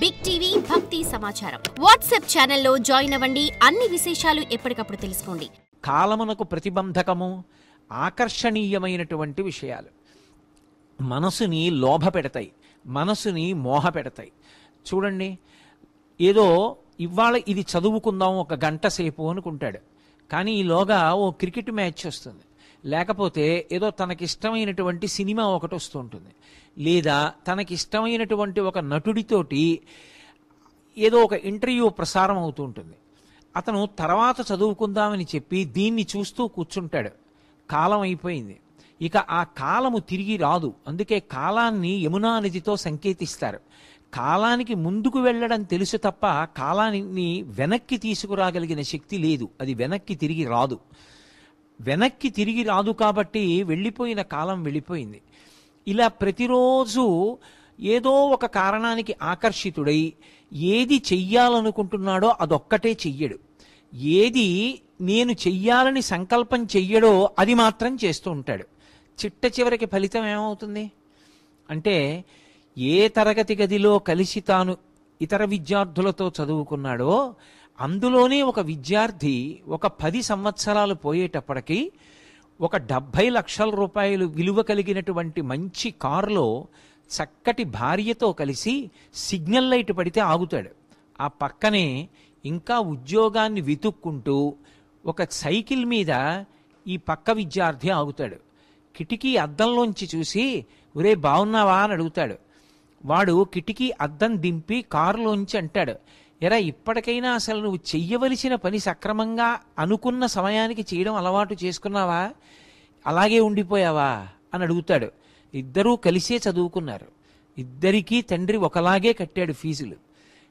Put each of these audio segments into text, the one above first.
Big TV భక్తి సమాచారం WhatsApp ఛానల్లో జాయిన్ అవ్వండి. అన్ని విశేషాలు ఎప్పటికప్పుడు తెలుసుకోండి. కాలమునకు ప్రతిబంధకము ఆకర్షణీయమైనటువంటి విషయాలు మనసుని లోభ పెడతాయి, మనసుని మోహ పెడతాయి. చూడండి, ఏదో ఇవాళ ఇది చదువుకుందాం ఒక గంట సేపు అనుకుంటాడు, కానీ ఈలోగా ఓ క్రికెట్ మ్యాచ్ వస్తుంది, లేకపోతే ఏదో తనకిష్టమైనటువంటి సినిమా ఒకటి వస్తూ ఉంటుంది, లేదా తనకిష్టమైనటువంటి ఒక నటుడితోటి ఏదో ఒక ఇంటర్వ్యూ ప్రసారం అవుతూ ఉంటుంది. అతను తర్వాత చదువుకుందామని చెప్పి దీన్ని చూస్తూ కూర్చుంటాడు. కాలం అయిపోయింది, ఇక ఆ కాలము తిరిగి రాదు. అందుకే కాలాన్ని యమునా నదితో సంకేతిస్తారు. కాలానికి ముందుకు వెళ్ళడం తెలుసు తప్ప కాలాన్ని వెనక్కి తీసుకురాగలిగిన శక్తి లేదు. అది వెనక్కి తిరిగి రాదు. వెనక్కి తిరిగి రాదు కాబట్టి వెళ్ళిపోయిన కాలం వెళ్ళిపోయింది. ఇలా ప్రతిరోజు ఏదో ఒక కారణానికి ఆకర్షితుడై ఏది చెయ్యాలనుకుంటున్నాడో అదొక్కటే చెయ్యడు. ఏది నేను చెయ్యాలని సంకల్పం చెయ్యడో అది మాత్రం చేస్తూ ఉంటాడు. చిట్ట చివరికి ఫలితం ఏమవుతుంది అంటే, ఏ తరగతి గదిలో కలిసి తాను ఇతర విద్యార్థులతో చదువుకున్నాడో అందులోనే ఒక విద్యార్థి ఒక 10 సంవత్సరాలు పోయేటప్పటికీ ఒక 70 లక్షల రూపాయలు విలువ కలిగినటువంటి మంచి కారులో చక్కటి భార్యతో కలిసి సిగ్నల్ లైట్ పడితే ఆగుతాడు. ఆ పక్కనే ఇంకా ఉద్యోగాన్ని వెతుక్కుంటూ ఒక సైకిల్ మీద ఈ పక్క విద్యార్థి ఆగుతాడు. కిటికీ అద్దంలోంచి చూసి, ఒరే బాగున్నావా అని అడుగుతాడు. వాడు కిటికీ అద్దం దింపి కారులోంచి అంటాడు, ఎరా ఇప్పటికైనా అసలు నువ్వు చెయ్యవలసిన పని సక్రమంగా అనుకున్న సమయానికి చేయడం అలవాటు చేసుకున్నావా, అలాగే ఉండిపోయావా అని అడుగుతాడు. ఇద్దరూ కలిసే చదువుకున్నారు, ఇద్దరికీ తండ్రి ఒకలాగే కట్టాడు ఫీజులు,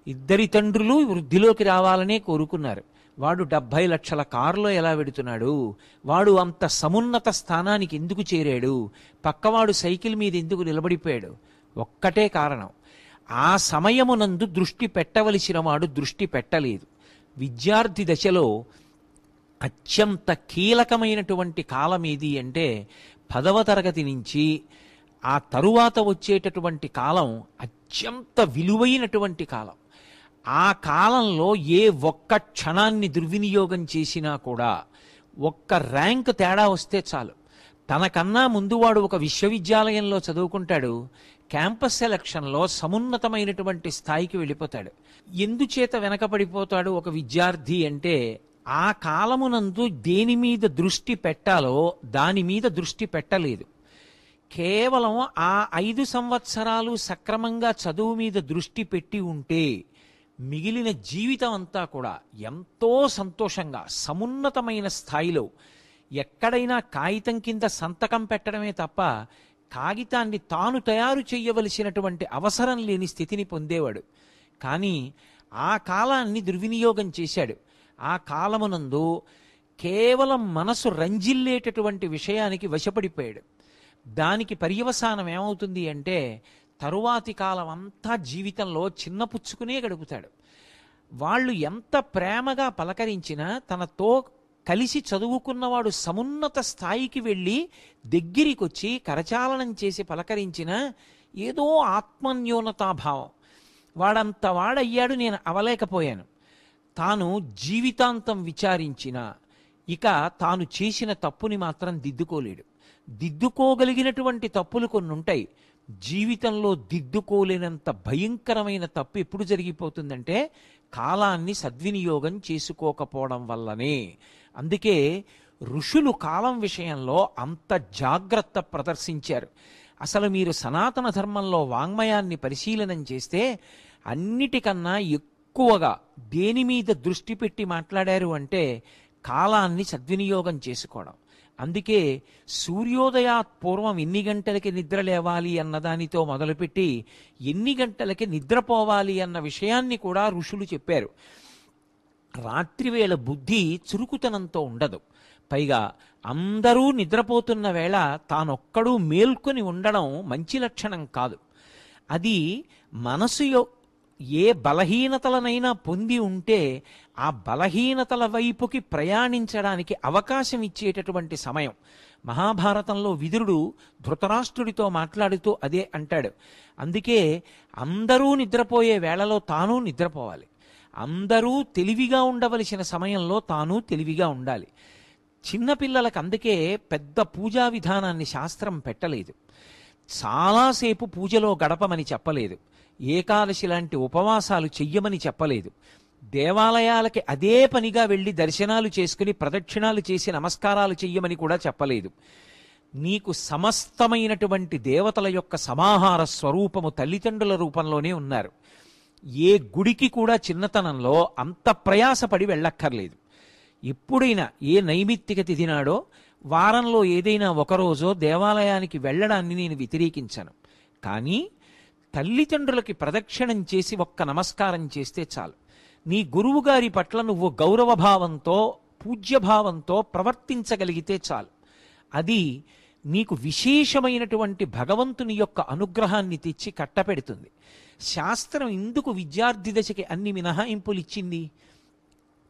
ఇద్దరి తండ్రులు వృద్ధిలోకి రావాలనే కోరుకున్నారు. వాడు 70 లక్షల కారులో ఎలా వెడుతున్నాడు, వాడు అంత సమున్నత స్థానానికి ఎందుకు చేరాడు, పక్కవాడు సైకిల్ మీద ఎందుకు నిలబడిపోయాడు? ఒక్కటే కారణం, ఆ సమయమునందు దృష్టి పెట్టవలసిన వాడు దృష్టి పెట్టలేదు. విద్యార్థి దశలో అత్యంత కీలకమైనటువంటి కాలం ఏది అంటే 10వ తరగతి నుంచి ఆ తరువాత వచ్చేటటువంటి కాలం అత్యంత విలువైనటువంటి కాలం. ఆ కాలంలో ఏ ఒక్క క్షణాన్ని దుర్వినియోగం చేసినా కూడా ఒక్క ర్యాంక్ తేడా వస్తే చాలు. తనకన్నా ముందు వాడు ఒక విశ్వవిద్యాలయంలో చదువుకుంటాడు, క్యాంపస్ సెలక్షన్లో సమున్నతమైనటువంటి స్థాయికి వెళ్ళిపోతాడు. ఎందుచేత వెనకబడిపోతాడు ఒక విద్యార్థి అంటే, ఆ కాలమునందు దేని మీద దృష్టి పెట్టాలో దాని మీద దృష్టి పెట్టలేదు. కేవలం ఆ 5 సంవత్సరాలు సక్రమంగా చదువు మీద దృష్టి పెట్టి ఉంటే మిగిలిన జీవితం అంతా కూడా ఎంతో సంతోషంగా సమున్నతమైన స్థాయిలో, ఎక్కడైనా కాగితం కింద సంతకం పెట్టడమే తప్ప కాగితాన్ని తాను తయారు చేయవలసినటువంటి అవసరం లేని స్థితిని పొందేవాడు. కానీ ఆ కాలాన్ని దుర్వినియోగం చేశాడు. ఆ కాలమునందు కేవలం మనసు రంజిల్లేటటువంటి విషయానికి వశపడిపోయాడు. దానికి పర్యవసానం ఏమవుతుంది అంటే, తరువాతి కాలం అంతా జీవితంలో చిన్నపుచ్చుకునే గడుపుతాడు. వాళ్ళు ఎంత ప్రేమగా పలకరించినా, తనతో కలిసి చదువుకున్నవాడు సమున్నత స్థాయికి వెళ్ళి దగ్గరికొచ్చి కరచాలనం చేసి పలకరించినా ఏదో ఆత్మన్యూనతాభావం. వాడంత వాడయ్యాడు, నేను అవలేకపోయాను. తాను జీవితాంతం విచారించినా ఇక తాను చేసిన తప్పుని మాత్రం దిద్దుకోలేడు. దిద్దుకోగలిగినటువంటి తప్పులు కొన్ని ఉంటాయి. జీవితంలో దిద్దుకోలేనంత భయంకరమైన తప్పు ఎప్పుడు జరిగిపోతుందంటే, కాలాన్ని సద్వినియోగం చేసుకోకపోవడం వల్లనే. అందుకే ఋషులు కాలం విషయంలో అంత జాగ్రత్త ప్రదర్శించారు. అసలు మీరు సనాతన ధర్మంలో వాంగ్మయాన్ని పరిశీలనం చేస్తే అన్నిటికన్నా ఎక్కువగా దేని మీద దృష్టి పెట్టి మాట్లాడారు అంటే కాలాన్ని సద్వినియోగం చేసుకోవడం. అందుకే సూర్యోదయాత్ పూర్వం ఎన్ని గంటలకి నిద్ర లేవాలి అన్నదానితో మొదలుపెట్టి ఎన్ని గంటలకి నిద్రపోవాలి అన్న విషయాన్ని కూడా ఋషులు చెప్పారు. రాత్రివేళ బుద్ధి చురుకుతనంతో ఉండదు. పైగా అందరూ నిద్రపోతున్న వేళ తానొక్కడూ మేల్కొని ఉండడం మంచి లక్షణం కాదు. అది మనసు ఏ బలహీనతలనైనా పొంది ఉంటే ఆ బలహీనతల వైపుకి ప్రయాణించడానికి అవకాశం ఇచ్చేటటువంటి సమయం. మహాభారతంలో విదురుడు ధృతరాష్ట్రుడితో మాట్లాడుతూ అదే అంటాడు. అందుకే అందరూ నిద్రపోయే వేళలో తాను నిద్రపోవాలి, అందరూ తెలివిగా ఉండవలసిన సమయంలో తాను తెలివిగా ఉండాలి. చిన్నపిల్లలకు అందుకే పెద్ద పూజా విధానాన్ని శాస్త్రం పెట్టలేదు, చాలాసేపు పూజలో గడపమని చెప్పలేదు, ఏకాదశి లాంటి ఉపవాసాలు చెయ్యమని చెప్పలేదు, దేవాలయాలకి అదే పనిగా వెళ్ళి దర్శనాలు చేసుకుని ప్రదక్షిణాలు చేసి నమస్కారాలు చెయ్యమని కూడా చెప్పలేదు. నీకు సమస్తమైనటువంటి దేవతల యొక్క సమాహార స్వరూపము తల్లిదండ్రుల రూపంలోనే ఉన్నారు. ఏ గుడికి కూడా చిన్నతనంలో అంత ప్రయాసపడి వెళ్ళక్కర్లేదు. ఎప్పుడైనా ఏ నైమిత్తిక తిథి నాడో వారంలో ఏదైనా ఒకరోజో దేవాలయానికి వెళ్ళడాన్ని నేను వ్యతిరేకించను. కానీ తల్లిదండ్రులకి ప్రదక్షిణం చేసి ఒక్క నమస్కారం చేస్తే చాలు. నీ గురువుగారి పట్ల నువ్వు గౌరవభావంతో పూజ్యభావంతో ప్రవర్తించగలిగితే చాలు. అది నీకు విశేషమైనటువంటి భగవంతుని యొక్క అనుగ్రహాన్ని తెచ్చి కట్టపెడుతుంది. శాస్త్రం ఎందుకు విద్యార్థి దశకి అన్ని మినహాయింపులు ఇచ్చింది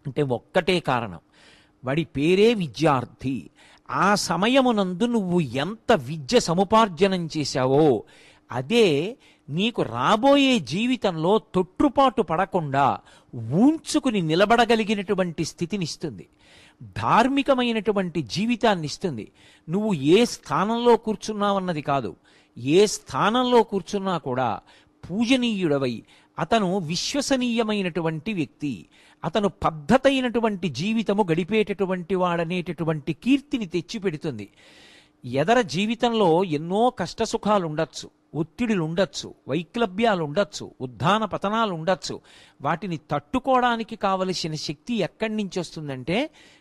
అంటే ఒక్కటే కారణం, వాడి పేరే విద్యార్థి. ఆ సమయమునందు నువ్వు ఎంత విద్య సముపార్జనం చేశావో అదే నీకు రాబోయే జీవితంలో తొట్టుపాటు పడకుండా ఊంచుకుని నిలబడగలిగినటువంటి స్థితినిస్తుంది, ధార్మికమైనటువంటి జీవితాన్ని ఇస్తుంది. నువ్వు ఏ స్థానంలో కూర్చున్నావన్నది కాదు, ఏ స్థానంలో కూర్చున్నా కూడా పూజనీయుడవై అతను విశ్వసనీయమైనటువంటి వ్యక్తి, అతను పద్ధతైనటువంటి జీవితము గడిపేటటువంటి వాడనేటటువంటి కీర్తిని తెచ్చిపెడుతుంది. ఎదర జీవితంలో ఎన్నో కష్టసుఖాలు ఉండొచ్చు, ఒత్తిడులు ఉండొచ్చు, వైక్లభ్యాలు ఉండొచ్చు, ఉద్ధాన పతనాలు ఉండొచ్చు. వాటిని తట్టుకోవడానికి కావలసిన శక్తి ఎక్కడి నుంచి వస్తుందంటే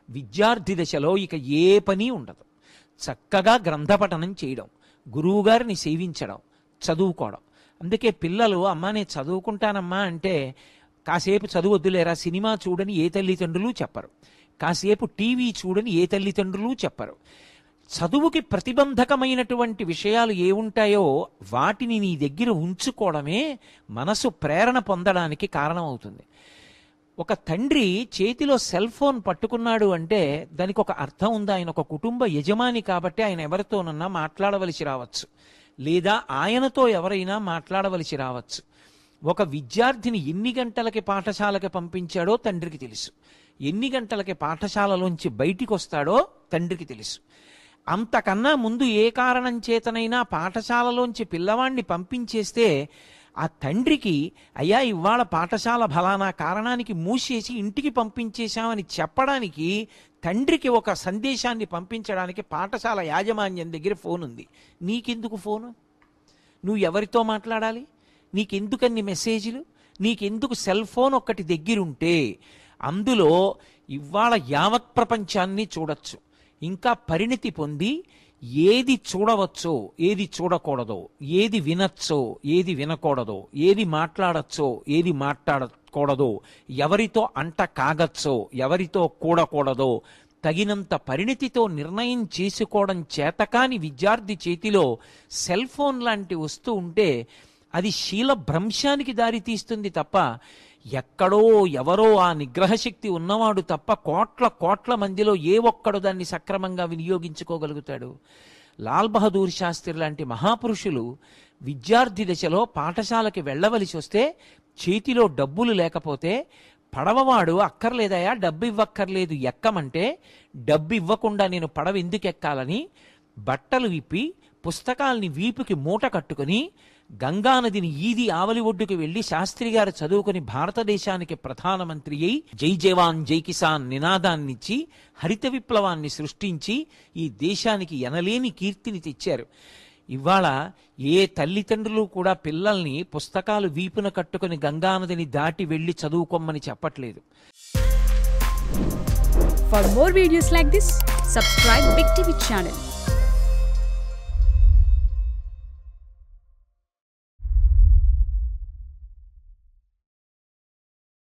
విద్యార్థి దశలో ఇక ఏ పని ఉండదు. చక్కగా గ్రంథపఠనం చేయడం, గురువుగారిని సేవించడం, చదువుకోవడం. అందుకే పిల్లలు అమ్మా నేను చదువుకుంటానమ్మా అంటే కాసేపు చదువు వద్దులేరా సినిమా చూడని ఏ తల్లిదండ్రులు చెప్పరు, కాసేపు టీవీ చూడని ఏ తల్లిదండ్రులు చెప్పరు. చదువుకి ప్రతిబంధకమైనటువంటి విషయాలు ఏ ఉంటాయో వాటిని నీ దగ్గర ఉంచుకోవడమే మనసు ప్రేరణ పొందడానికి కారణమవుతుంది. ఒక తండ్రి చేతిలో సెల్ ఫోన్ పట్టుకున్నాడు అంటే దానికి ఒక అర్థం ఉంది. ఆయన ఒక కుటుంబ యజమాని కాబట్టి ఆయన ఎవరితోనన్నా మాట్లాడవలసి రావచ్చు, లేదా ఆయనతో ఎవరైనా మాట్లాడవలసి రావచ్చు. ఒక విద్యార్థిని ఎన్ని గంటలకి పాఠశాలకి పంపించాడో తండ్రికి తెలుసు, ఎన్ని గంటలకి పాఠశాలలోంచి బయటికి వస్తాడో తండ్రికి తెలుసు. అంతకన్నా ముందు ఏ కారణం చేతనైనా పాఠశాలలోంచి పిల్లవాణ్ణి పంపించేస్తే ఆ తండ్రికి అయ్యా ఇవాళ పాఠశాల ఫలానా కారణానికి మూసేసి ఇంటికి పంపించేశామని చెప్పడానికి తండ్రికి ఒక సందేశాన్ని పంపించడానికి పాఠశాల యాజమాన్యం దగ్గర ఫోన్ ఉంది. నీకెందుకు ఫోను? నువ్వు ఎవరితో మాట్లాడాలి? నీకెందుకన్ని మెసేజ్లు? నీకెందుకు సెల్ ఫోన్ ఒక్కటి దగ్గరుంటే అందులో ఇవాళ యావత్ ప్రపంచాన్ని చూడొచ్చు. ఇంకా పరిణితి పొంది ఏది చూడవచ్చో ఏది చూడకూడదో, ఏది వినచ్చో ఏది వినకూడదో, ఏది మాట్లాడచ్చో ఏది మాట్లాడకూడదో, ఎవరితో అంట కాగచ్చో ఎవరితో కూడకూడదో తగినంత పరిణితితో నిర్ణయం చేసుకోవడం చేతకాని విద్యార్థి చేతిలో సెల్ ఫోన్ లాంటి వస్తువు ఉంటే అది శీల భ్రంశానికి దారితీస్తుంది తప్ప ఎక్కడో ఎవరో ఆ నిగ్రహశక్తి ఉన్నవాడు తప్ప కోట్ల మందిలో ఏ ఒక్కడు దాన్ని సక్రమంగా వినియోగించుకోగలుగుతాడు? లాల్ బహదూర్ శాస్త్రి లాంటి మహాపురుషులు విద్యార్థి దశలో పాఠశాలకి వెళ్ళవలసి వస్తే చేతిలో డబ్బులు లేకపోతే పడవవాడు అక్కర్లేదయా డబ్బు ఇవ్వక్కర్లేదు ఎక్కమంటే డబ్బు ఇవ్వకుండా నేను పడవ ఎందుకు ఎక్కాలని బట్టలు విప్పి పుస్తకాల్ని వీపుకి మూట కట్టుకుని గంగానదిని ఈది ఆవలి ఒడ్డుకు వెళ్లి శాస్త్రి గారు చదువుకుని భారతదేశానికి ప్రధానమంత్రి అయి జై జవాన్ జై కిసాన్ నినాదాన్నిచ్చి హరిత విప్లవాన్ని సృష్టించి ఈ దేశానికి ఎనలేని కీర్తిని తెచ్చారు. ఇవాళ ఏ తల్లిదండ్రులు కూడా పిల్లల్ని పుస్తకాలు వీపున కట్టుకుని గంగానదిని దాటి వెళ్లి చదువుకోమని చెప్పట్లేదు. For more videos like this, subscribe Big TV channel.